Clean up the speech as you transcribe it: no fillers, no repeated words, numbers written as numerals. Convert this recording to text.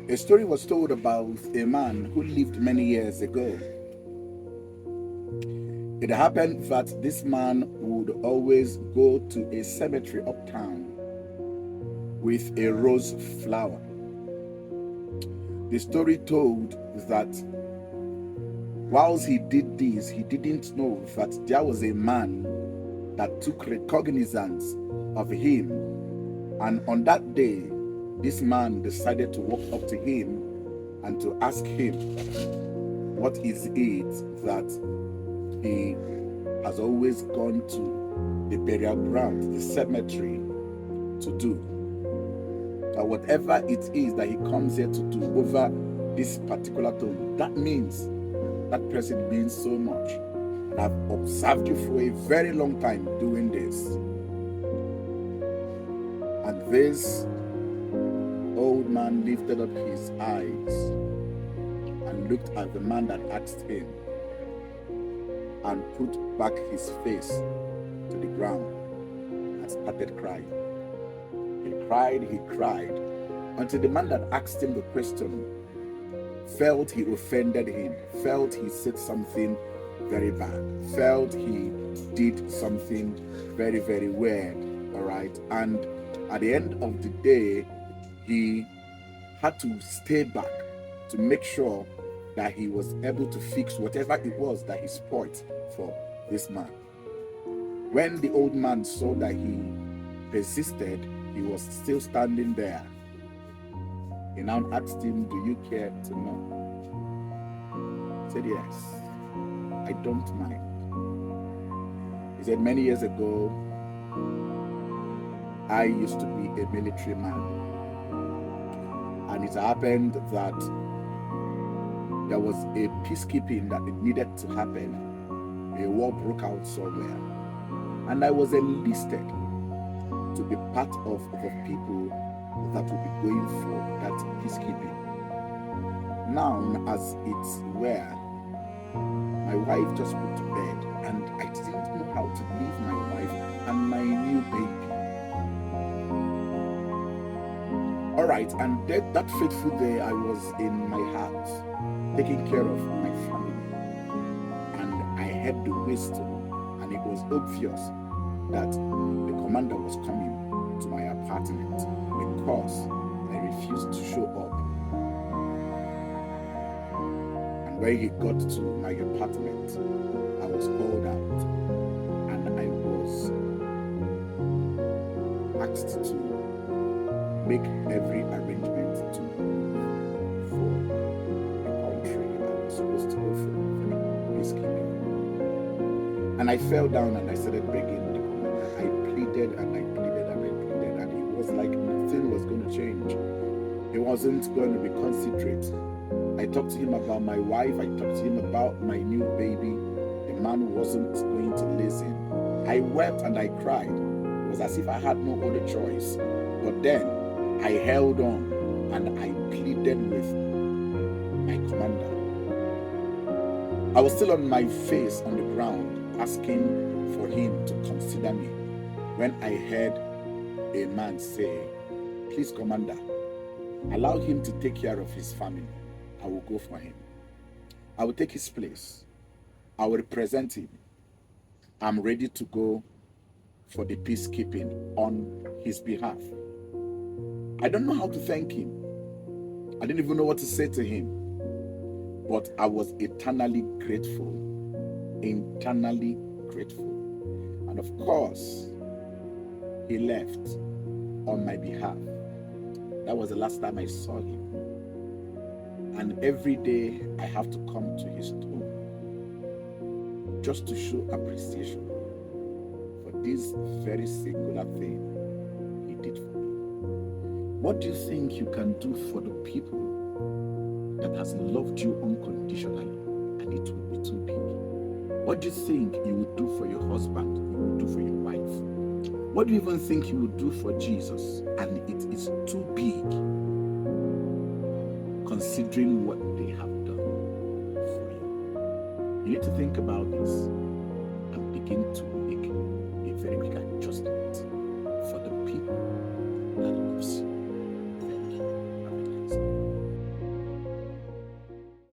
A story was told about a man who lived many years ago. It happened that this man would always go to a cemetery uptown with a rose flower. The story told that whilst he did this, he didn't know that there was a man that took recognizance of him. And on that day, this man decided to walk up to him and to ask him, what is it that he has always gone to the burial ground, the cemetery, to do? Whatever it is that he comes here to do over this particular thing, that means that person means so much. And I've observed you for a very long time doing this. And this old man lifted up his eyes and looked at the man that asked him and put back his face to the ground and started crying. He cried until the man that asked him the question felt he offended him, felt he said something very bad, felt he did something very, very weird, all right? And at the end of the day, he had to stay back to make sure that he was able to fix whatever it was that he spoiled for this man. When the old man saw that he persisted, he was still standing there. He now asked him, do you care to know? He said, yes, I don't mind. He said, many years ago, I used to be a military man. And it happened that there was a peacekeeping that it needed to happen. A war broke out somewhere. And I was enlisted to be part of the people that will be going for that peacekeeping. Now, as it's where my wife just put to bed, and I didn't know how to leave my wife and my new baby. All right, and that fateful day, I was in my house taking care of my family, and I heard the whistle, and it was obvious that the commander was coming to my apartment because I refused to show up. And when he got to my apartment, I was called out and I was asked to make every arrangement to move for the country I was supposed to go for peacekeeping. And I fell down and I started begging the commander. I pleaded and I pleaded and I pleaded, and it was like nothing was going to change. He wasn't going to be considerate. I talked to him about my wife. I talked to him about my new baby. The man wasn't going to listen. I wept and I cried. It was as if I had no other choice. But then I held on and I pleaded with my commander. I was still on my face on the ground asking for him to consider me when I heard a man say, please, Commander, allow him to take care of his family. I will go for him. I will take his place. I will represent him. I'm ready to go for the peacekeeping on his behalf. I don't know how to thank him. I didn't even know what to say to him. But I was eternally grateful. Internally grateful. And of course, he left on my behalf. That was the last time I saw him. And every day I have to come to his tomb just to show appreciation for this very singular thing he did for me. What do you think you can do for the people that has loved you unconditionally and it will be too big? What do you think you would do for your husband, you would do for your wife? What do you even think you would do for Jesus and it is too big, considering what they have done for you? You need to think about this and begin to make a very big adjustment.